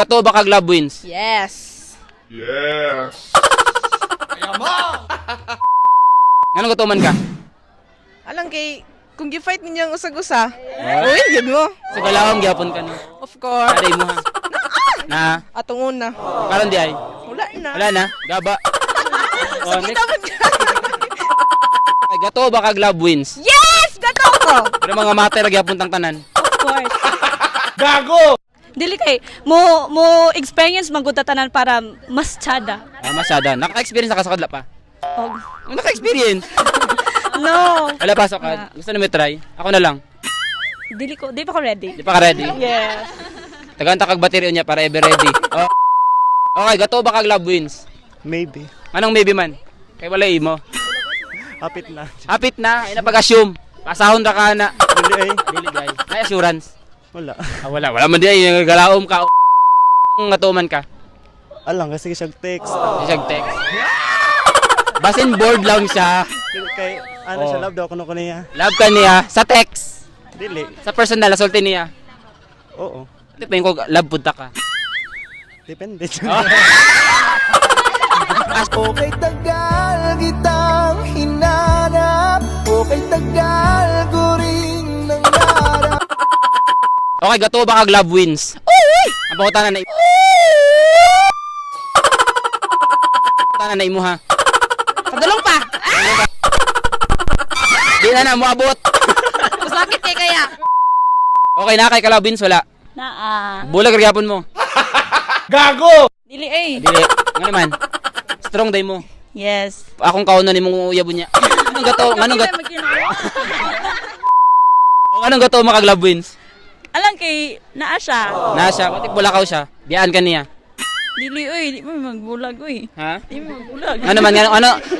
gato ba kag love wins? Yes. Ngano gato man ka? Alang kay kung gi-fight ninyang usag-usa. Uy, gid mo. Sa galawang gyapon ka no. Of course. Aray mo ha. Na, Atong una. karon di ay. Wala na. Wala na, gaba. Oh, next. Dapat ka. Ay, gato ba kag love wins? Yes! Gato ko! Pero mga mater gyapon tang tanan. Of course. Gago. Dili kay mo experience magudatanan para mas tsada. Ah, masyada. Naka-experience na ka sa kadla pa. Og Naka-experience. no. Wala pasok ka. Gusto na may try? Ako na lang. Di pa ko ready. Di pa ka ready? Yes. Tagantang kag battery niya para ever ready. Oh. Okay, gato ba kag love wins? Maybe. Anong maybe man? Kay wala imo. Hapit na. Hapit na, ay napag-assume. Pasahon ra ka na. Dili ay. Dili gay. May assurance. Wala. Ah, wala man di ay galaom ka. Ang gatuman ka. Alang kasi siya text. Di siya text. Basin board lang siya. Kay ano Oh. siya love daw kuno niya. Love ka niya sa text. Dili. Sa personal, sulti niya. Oo. Di pa ko love punta ka. Depende. Okay tagal kitang hinanap, okay tagal ko rin nangarap. Okay, gato ba kag love wins? Uy! Ang pangutanan na pangutanan na imo ha. Padulong pa. Di na moabot. Masakit kay kaya. Okay na kay ka love wins wala. Naa. Bulag gyapon mo. Dili ay. Dili. Nga naman. Strong day mo. Yes. Akong kaunan nimong uyabon niya. Anong gato? Anong gato? Anong gato mo kag love wins? Alang kay naa siya. Na siya, pati bulakaw siya. Biyaan ka niya. Dili oy, di mo magbulag oy. Ha? Di mo magbulag. Nga naman,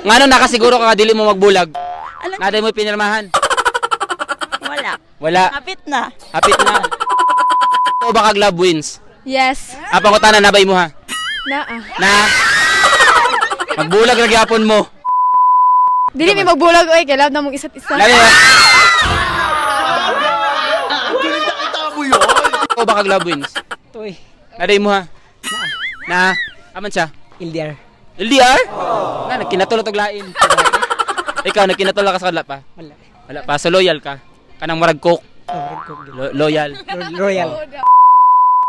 ngano nakasiguro ka nga dili mo magbulag? Alang Nga mo pinirmahan? wala. Wala. Hapit na. Hapit na. O ba kag love wins? Yes. Apang utana na bay mo ha? Naa. Na? Magbulag ra gyapon mo. Dili mi magbulag oy, kay love na mong isa't isa. Lali ha? O ba kag love wins? Toy, Naday mo ha? Na? Aman siya? LDR. LDR? Na, nagkinatulog og lain. Ikaw, nagkinatulog ka sa kadla pa? Wala. Wala pa, so loyal ka? Kanang murag cook? Loyal. Royal.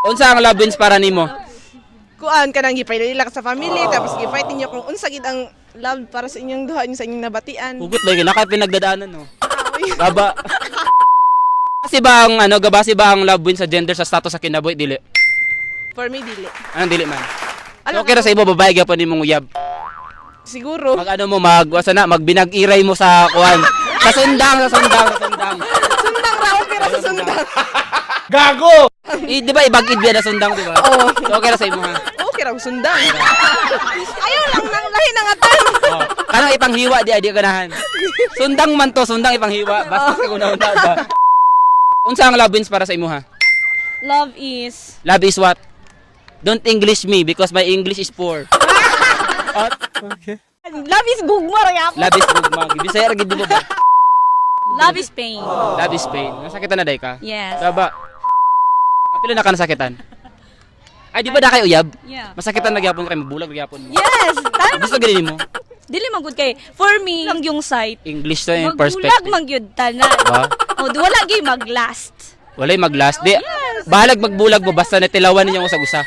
Unsa ang love wins para nimo? Kuan ka nang gi-fight nila sa family, tapos gi-fight ninyo kung unsa gid ang love para sa inyong duha inyo sa inyong nabatian. Hugot ba yun? Naka pinagdadaanan no? Uy. Gaba. Kasi ba ang gabasi ba ang love wins sa gender sa status sa kinabuhi dili? For me dili. Anong dili man? So, Alam okay ra sa ibo babae gyapon nimong uyab. Siguro. Mag mo magbinag-iray mo sa kuan. Sa sundang. Sundang ra okay ra sa sundang. Di ba ibagid biya na sundang, di ba? Oo. So, okay ra sa imo ha. Okay ra sundang. Ayaw lang nang lahi nang atan. Oh. Kanang ipanghiwa di ganahan. Sundang man to, sundang ipanghiwa. Basta sa una ba. Unsa ang love wins para sa imo ha? Love is Love is what? Don't English me because my English is poor. Okay. Love is gugmar gyapon. Love is good mag. Bisaya ra gid mo ba? Love is pain. Love is pain. Nasakitan na day ka? Yes. Saba. Apila na ka nasakitan? Ay di ba na kay uyab? Yeah. Masakitan na gyapon kay mabulag gyapon mo. Yes. Gusto gani mo? Dili man gud kay for me lang yung site. English to yung Magbulag perspective. man gyud tanan. Ba? O wala gyud maglast. Walay maglast. Di, bahalag magbulag mo basta natilawan ninyong usag-usa.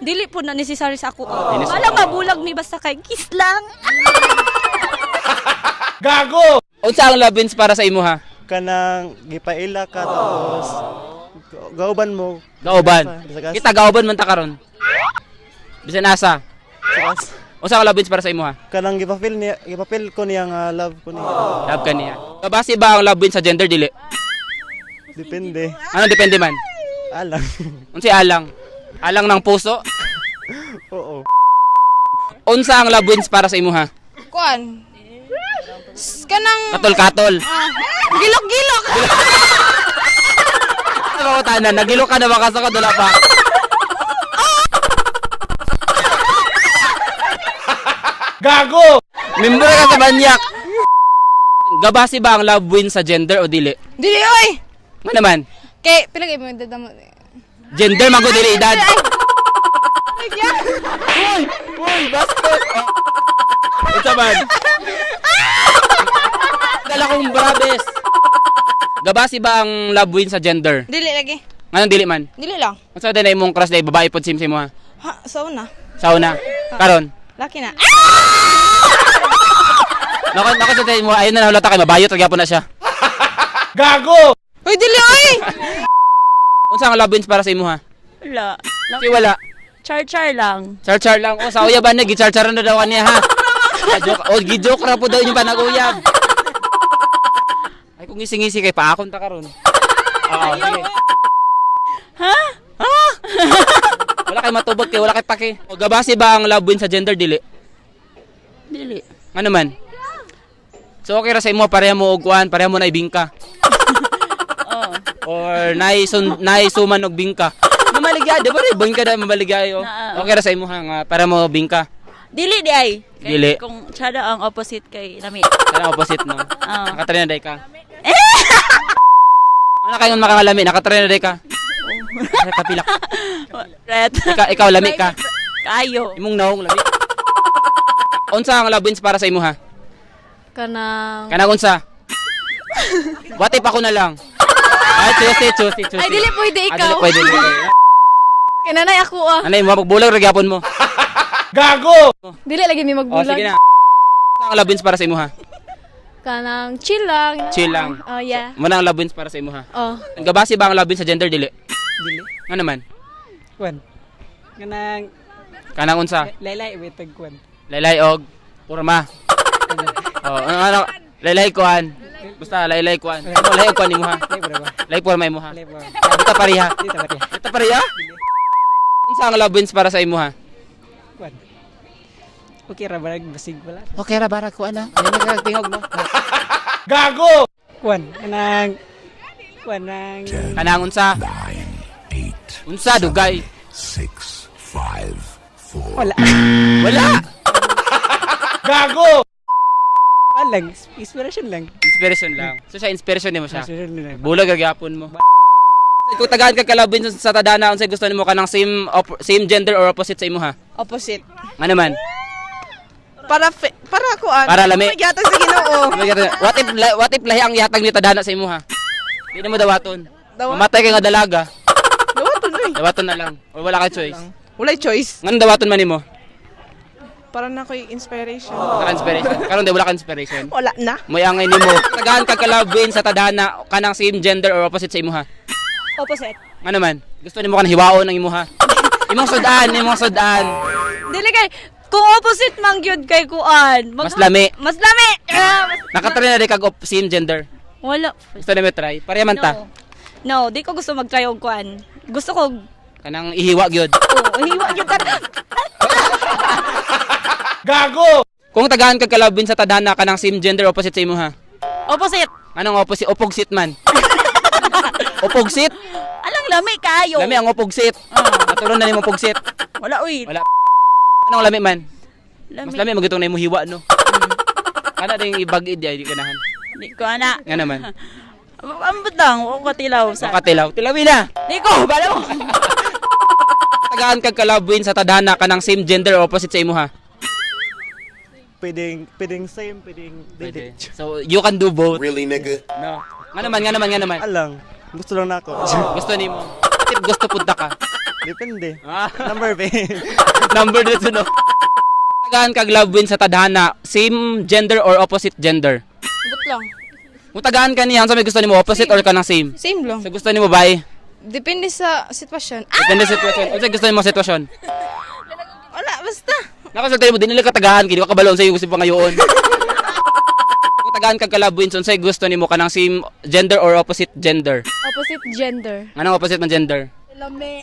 Dili po na necessary sa ako. Necessary. Wala mabulag mi basta kay kiss lang. Unsa ang love wins para sa imo ha? Kanang gipaila ka tapos gauban mo. Gaoban. Kita gaoban man ta karon. Bisan asa. Sakas. Unsa ang love wins para sa imo ha? Kanang gipapil ko niya nga love ko niya. Love ka niya. Kabasi ba ang love wins sa gender dili? Depende. Ano depende man? Alang. Unsa alang? Alang ng puso? Oo. Unsa ang love wins para sa imo ha? Kuan. Kanang Katol-katol. gilok-gilok. Ano ko tanan? Nagilo ka na baka sa kadula pa. Member ka sa banyak. Gabasi ba ang love wins sa gender o dili? Dili oy. Nga naman. Kay, pilagay mo yung dadamo. Gender man gud dili edad. Uy, basket. Unsa man? Dala kong brabes. Gabasi ba ang love win sa gender? Dili lagi. Anong dili man? Dili lang. Unsa din imong crush day babae pod sim mo ha? Ha, sauna. Sauna. Karon. Laki na. Nako sa mo ayun na hulata kay mabayot gyapon na siya. Uy, dili oy. Unsa ang love wins para sa imo ha? Wala. Si wala. Char-char lang. Char-char lang. O, sa uyab na, gichar-charan na daw niya, ha? Gi-joke ra po daw yung panag-uyab. Ay, kung ngisi-ngisi kay paakon ta karon. Oo, sige. Ha? Wala kay matubag kay, wala kay pake. O, gabasi ba ang love win sa gender, dili? Dili. Ano man? So, okay ra sa imo, pareha mo og kuan, pareha mo na ibingka. Oh. Or naisuman og bingka. Mamaligay, di ba rin? Bingka na mamaligay, oh. Okay ra sa imo, ha? Nga, para mo bingka. Dili di ay. Kay, Dili. Kung tsada ang opposite kay lami. Sana opposite, no? Oo. Nakatry na day ka. Ano kayo makakalami? Nakatry na day ka. Ay, kapilak. Red. Ikaw lami ka. Kayo. Imong naong lami. Unsa ang love wins para sa imo ha? Kanang... Kanang unsa? What if ako na lang? Ay, chusi. Ay, dili pwede Ah, ikaw. dili pwede. Kananay ako ah. Ano yung mapagbulag magyapon mo? Dili lagi may O, magbulag. sige na. Unsa ang love wins para sa imo ha? Kanang chill lang. Chill lang. Oh, yeah. Muna ang love wins para sa imo ha? Oh. Ang gabasi ba ang love wins sa gender, dili? Dili. Ano naman? Kwan. Kanang Kanang unsa? laylay witag kwan. Laylay og porma. Ano? Laylay kuan. Basta laylay kuan. Laylay og kuan imo ha? Lay bro. Laylay porma imo ha? Lay bro. Dito pariha. Dito ba tiya? Dito pariha? Unsa ang love wins para sa imo ha? Kwan. Okay ra barag basig wala. Okay ra bara ko ana. Ay nagtingog no. Kwan. Kwan nang Kanang unsa? Unsa dugay? wala. Wala. Kwan lang. Inspiration lang. Inspiration lang. So siya inspiration nimo siya. Inspiration lang. Bulag gyapon mo. Kung tagahan ka kalabin sa tadana unsay gusto nimo kanang same gender or opposite sa imo ha? Opposite. Ano man? Para kuan. Para lami. Magyatag sa Ginoo. What if lahi ang yatag ni tadana sa imo ha? Di na mo dawaton. Dawa- Mamatay ka nga dalaga. Dawaton oy. Dawaton na lang. O wala ka choice. Walay choice. Ngano dawaton man nimo? Para na ko'y inspiration. Wala ka inspiration. Karon di wala ka inspiration. Wala na. Moyangay nimo. Tagahan ka kalabin sa tadana kanang same gender or opposite sa imo ha? Opposite. Ano man? Gusto nimo kan hiwaon ang imo ha? Imong sudan. Dili kay kung opposite man gyud kay kuan. Mas lami. Mas lami. Nakatry na rin kag same gender. Wala. Gusto nimo try? Pareha man ta. No, di ko gusto mag-try og kuan. Gusto ko Kanang ihiwa gyud. hiwa gyud ta. Kung tagahan ka kalabin sa tadhana kanang same gender opposite sa imo ha. Opposite. Anong opposite? Opogsit man. Opogsit? Alang lami kayo. Lami ang opogsit. Naturon na nimo opogsit. Wala uy. Wala. Anong lami man? Lami. Mas lami magitong na imo hiwa no. Kana ding ibag-id di kanahan. Di ko ana. Nga naman. Ang butang o katilaw sa. Makatilaw. Tilawi na. Di ko bala mo. Tagahan kag kalabin sa tadhana kanang same gender opposite sa imo ha. Pwedeng same, pwedeng Pwede. dili. So you can do both. Really, nigga? No. Nga naman. Alang. Gusto lang nako. Gusto nimo. Tip gusto punta ka. Depende. Ah. Number ba? Number dito no. Tagahan kag love win sa tadhana, same gender or opposite gender? But lang. Kung tagahan ka niya, sa may gusto nimo opposite or kanang same? Same lang. Sa gusto nimo bay? Depende sa sitwasyon. Depende sa sitwasyon. Unsa gusto nimo sitwasyon? Wala, basta. Nakasulti mo din nila katagahan kini ka balon sa iyo gusto pa ngayon. Kung tagahan kag love win, unsay gusto nimo kanang same gender or opposite gender? Opposite gender. Anong opposite man gender? Lami.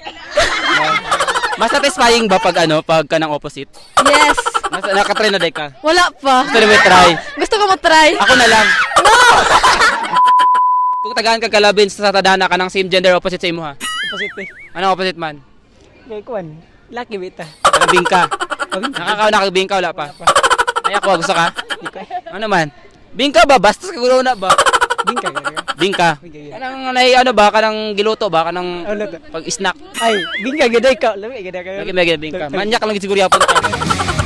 Mas satisfying ba pag kanang opposite? Yes. Mas nakatry na day ka. Wala pa. Gusto nimo try? Gusto ko matry. Ako na lang. No! Kung tagahan kag kalabin sa tadhana kanang same gender opposite sa imo ha. Opposite eh. Anong opposite man? Kay kwan. Lucky bita. Kalabing ka. Nakakabing ka wala pa. Ay ako gusto ka? Ano man? Bingka ba? Bastos ka na ba? Bingka ka. Bingka. Bingka, yeah. Kanang ano ba? Kanang giluto ba? Kanang Ano to? pag-snack. Ay, bingka gaday ka. Lami gaday ka. Lagi bingka. Manyak lang siguro yapon ka.